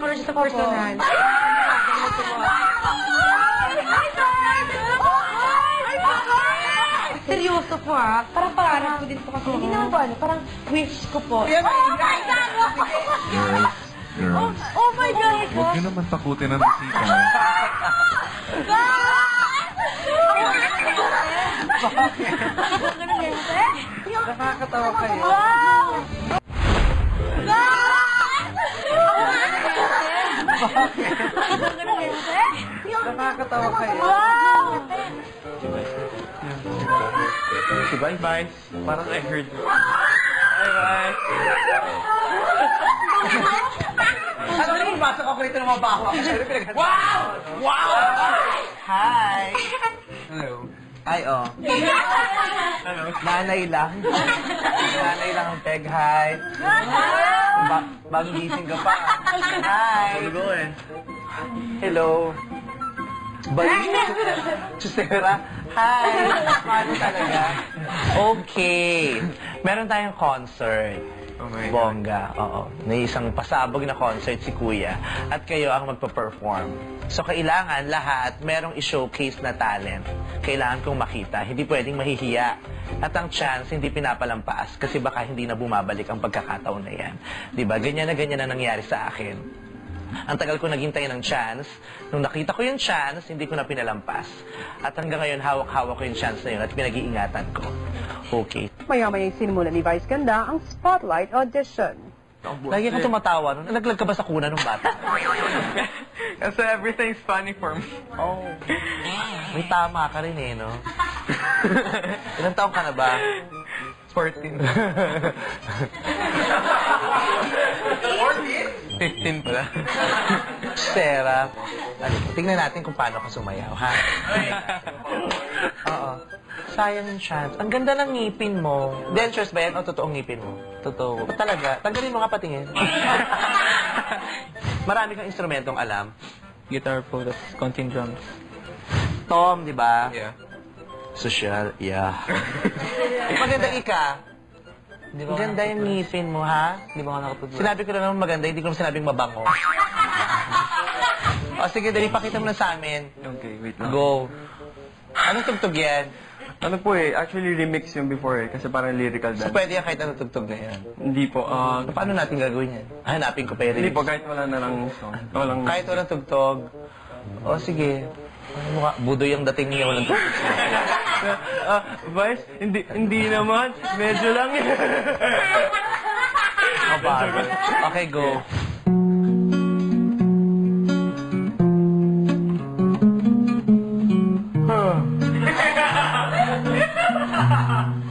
ko na siya sa personal. Seryoso po ah. Parang pangarap ko din po kasi. Hindi naman po ano, parang wish ko po. Oh my God! Girls, Oh my God! huwag niyo naman takutin ang bisita. Nakakatawa kayo. Wow! Nakakatawa kayo. Wow! Si Bye-Bye. Parang I heard. Bye-Bye. Alam mo, pasok ako rito ng mabaho. Wow! Wow! Hi! Hello. Ay, oh. Ano? Nanay lang. Nanay lang ang peg. Hi. Bagong gising ka pa. Hi. Go eh. Hello. Chusera. Hi. Paano talaga? Okay. Meron tayong concert. Oh my God. Bongga. Oo. May isang pasabog na concert si Kuya. At kayo ang magpa-perform. So, kailangan lahat merong i-showcase na talent. Kailangan kong makita. Hindi pwedeng mahihiya. At ang chance, hindi pinapalampas. Kasi baka hindi na bumabalik ang pagkakataon na yan. Diba? Ganyan na nangyari sa akin. Ang tagal ko naghintay ng chance. Nung nakita ko yung chance, hindi ko na pinalampas. At hanggang ngayon, hawak-hawak ko yung chance na yun at pinag-iingatan ko. Okay. Maya-maya sinimula ni Vice Ganda ang Spotlight Audition. Lagi kang tumatawa. Nalaglag ka ba sa kuna nung bata? Kasi everything's funny for me. Oh. May tama ka rin eh, no? Ilang taong ka na ba? 14. 15 pala. Sarah. Tingnan natin kung paano ka sumayaw, ha? Oo. Sayang yung chance. Ang ganda ng ngipin mo. Dentures ba yan o totoong ngipin mo? Totoo. O talaga? Tanggalin mo nga patingin. Marami kang instrumentong alam. Guitar po, tapos konting drums. Tom, di ba? Yeah. Social, yeah. Maganda ika. Di Ang ganda yung ngipin mo, ha? Di ba nga nakapag-drums? Sinabi ko na naman maganda, hindi ko naman sinabing mabango. O sige, dali, pakita mo na sa amin. Okay, wait lang. Go. Anong tugtog yan? Ano po eh, actually remix yung before eh, kasi parang lyrical So dance. pwede yan kahit anong tugtog na yan. Hindi po, So, paano natin gagawin yan? Hanapin ko pa yung hindi remix. po, kahit wala na lang song. Walang... Kahit walang tugtog. O sige. Ano mo nga, budoy ang dating niya walang tugtog. Vice, hindi naman. Medyo lang eh. Okay, go.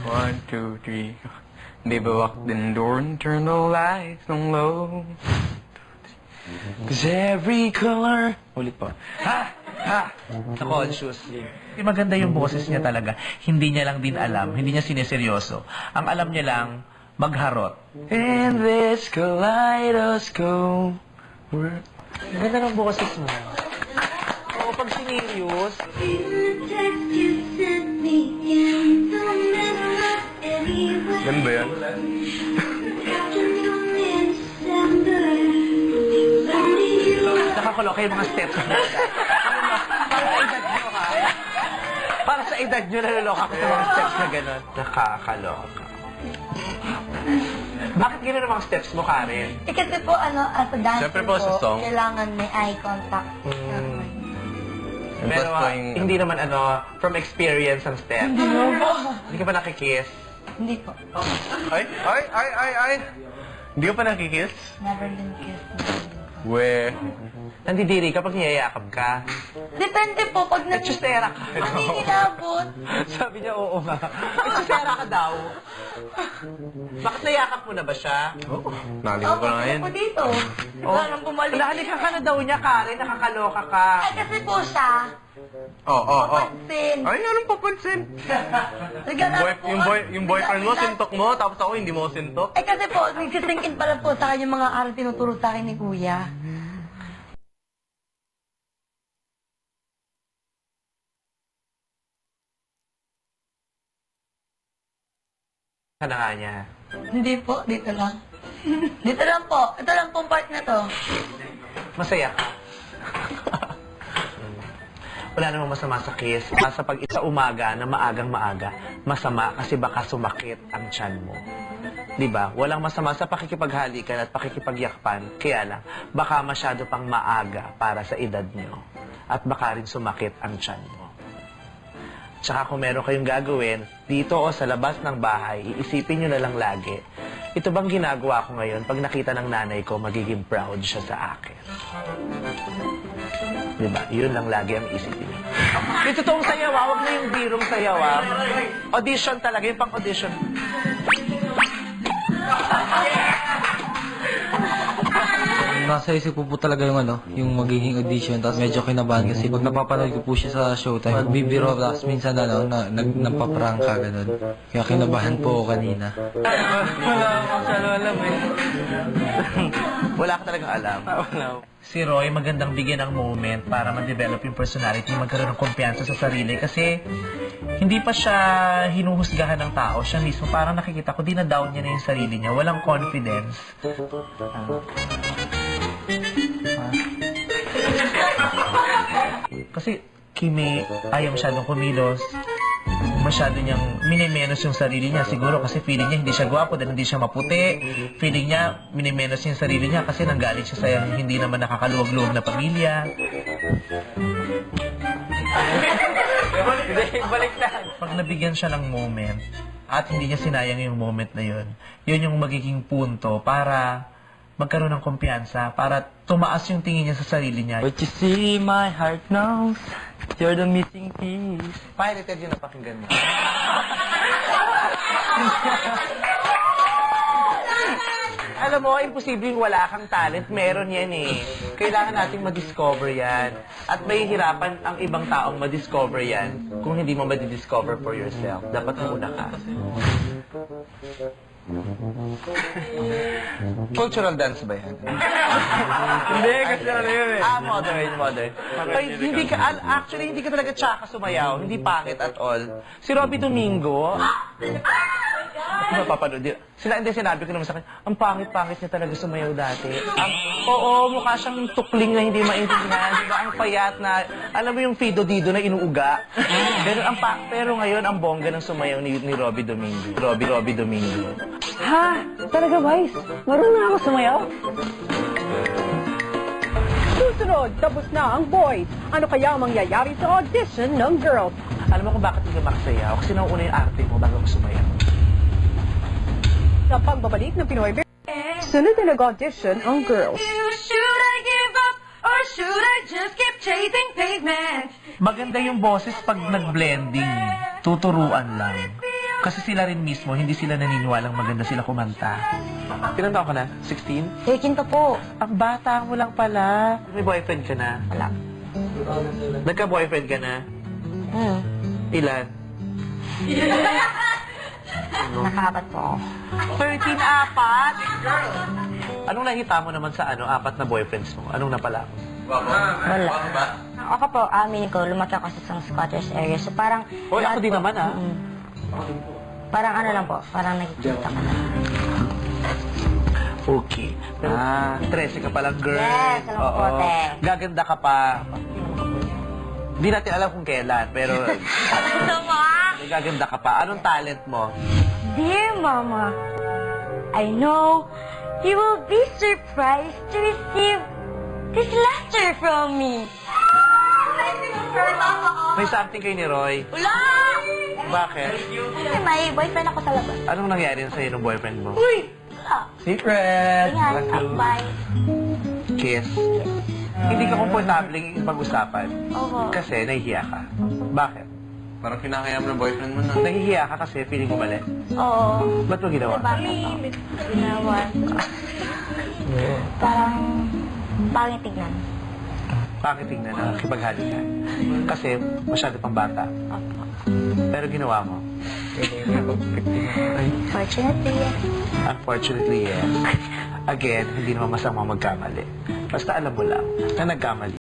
One, two, three. Baby, walk the door and turn the lights on low. Cause every color... Ulit po. Na-conscious. Maganda yung boses niya talaga. Hindi niya lang din alam. Hindi niya sineseryoso. Ang alam niya lang, magharot. In this kaleidoscope. Ganda ng boses mo. Oo, pag sinerious. Ganun ba yan? Nakakaloka yung mga steps mo. Para sa edad nyo, naloloka ko sa mga steps na gano'n. Nakakaloka. Bakit gano'n ang mga steps mo, Karen? Eh kasi po, as a dancer Siyempre po, sa song. kailangan may eye contact. Pero hindi naman from experience ang steps. Hindi ka ba nakikiss? Hindi po. Ay! Hindi ka pa nakikiss? Never been kissed. We. Nandidiri ka pag niyayakap ka. Depende po, pag Nagchustera ka. hindi inabot. Sabi niya, oo nga. Nagchustera ka daw. Bakit nayakap mo na ba siya? Nalimutan ko na ngayon. po dito. Parang bumalik. Nahalikan ka na daw niya, Karen. Nakakaloka ka. Ay, kasi po siya, papansin. Ay, anong papansin? Yung boyfriend mo, sintok mo, tapos ako hindi mo sintok. Ay, kasi po, nagsisingkin pala po sa akin yung mga aral tinuturo sa akin ni Kuya. Ka na nga niya. Hindi po, dito lang. Dito lang po. Ito lang pong part na to. Masaya ka. Wala namang masama sa kiss. Basta pag isa umaga na maagang-maaga, masama kasi baka sumakit ang tiyan mo. Diba? Walang masama sa pakikipaghalikan at pakikipagyakpan. Kaya lang, baka masyado pang maaga para sa edad nyo. At baka rin sumakit ang tiyan mo. Tsaka kung meron kayong gagawin, dito o sa labas ng bahay, iisipin nyo na lang lagi, ito bang ginagawa ko ngayon pag nakita ng nanay ko, magiging proud siya sa akin. Diba? Yun lang lagi ang isipin nyo. Yung totoong sayaw, wag na yung birong sayaw. Audition talaga, yung pang-audition. Nasa isip ko po talaga yung yung magiging audition, tapos medyo kinabahan kasi pag napapanood ko po siya sa Showtime, magbibiro, tapos minsan nagpaprank ka, ganun. Kaya kinabahan po ako kanina. Wala akong masyado alam eh. Wala ka talagang alam. Wala. Si Roy, magandang bigyan ng moment para ma-develop yung personality, magkaroon ng kumpiyansa sa sarili kasi hindi pa siya hinuhusgahan ng tao. Siya mismo, parang nakikita ko, dina-down niya na yung sarili niya. Walang confidence. Kasi Kimi, ayaw masyadong kumilos. Masyado niyang minimenos yung sarili niya. Siguro kasi feeling niya hindi siya gwapo dahil hindi siya maputi. Feeling niya, minimenos niya yung sarili niya kasi nanggaling siya sa hindi naman nakakaluwag-luwag na pamilya. Hindi, balik na. Pag nabigyan siya ng moment at hindi niya sinayang yung moment na yun, yun yung magiging punto para magkaroon ng kumpiyansa, para tumaas yung tingin niya sa sarili niya. But you see, my heart knows you're the missing piece. Pirated yun ang pakinggan mo. Alam mo, imposibleng wala kang talent. Meron yan eh. Kailangan nating ma-discover yan. At may hirapan ang ibang taong ma-discover yan kung hindi mo ma-discover for yourself. Dapat muna ka. Cultural dance ba yan? Hindi, kasi ano yun eh. Modern. Ay, hindi ka, actually, hindi ka talaga tsaka sumayaw. Hindi pangit at all. Si Robby Domingo, napapanood din. Sinabi ko naman sa kanya, ang pangit-pangit niya talaga sumayaw dati. Oo, mukha siyang tukling na hindi maintindihan. Diba? Ang payat na, alam mo yung Fido Dido na inuuga. Pero ngayon, ang bongga ng sumayaw ni Robby Domingo. Robby Domingo. Ha? Talaga, Vice? Marunong na ako sumayaw? Susunod, tapos na ang boys. Ano kaya ang mangyayari sa audition ng girls? Alam mo kung bakit hindi ka makasayaw? Kasi nauuna yung arte mo bago mo sumayaw. Sa pagbabalik ng Pinoy Bear, sunod na nag-audition ang girls. Should I give up or should I just keep chasing pavement? Maganda yung boses pag nag-blending. Tuturuan lang. Kasi sila rin mismo, hindi sila naniniwalang maganda sila kumanta. Ilan taon ka na? 16? 13 pa po. Ang bata mo lang pala. May boyfriend ka na? Wala. Nagka-boyfriend ka na? Ilan? Nakapat po. 13, apat? Anong nakita mo naman sa apat na boyfriends mo? Anong napala mo? Wala. Ako po, amin ko, lumaki ako sa isang squatters area. So parang... Hoy, ako din naman Parang ano lang po, parang nakikita ka na. Okay. Pero, 13 ka palang girl. Yes, alam ko, te. Gaganda ka pa. Hindi natin alam kung kailan, pero gaganda ka pa. Anong talent mo? Dear Mama, I know you will be surprised to receive this letter from me. May something kayo ni Roy? Wala! Bakit? Kasi may boyfriend ako sa labas. Anong nangyari sa'yo ng boyfriend mo? Wala. Secret! Ingat, bye. Kiss. Hindi ka komportableng pag-usapan. Opo. Kasi nahihiya ka. Bakit? Parang kinakaya mo ng boyfriend mo na. Nahihiya ka kasi feeling mo mali. Oo. Ba't mo ginawa? Bakit ako? Ginawa ko. Parang pangit tignan. Bakit tignan na kipaghalikan? Kasi masyado pang bata. Opo. Pero ginawa mo. Fortunately, yes. Unfortunately, yes. Again, hindi naman masama magkamali. Basta alam mo lang na nagkamali.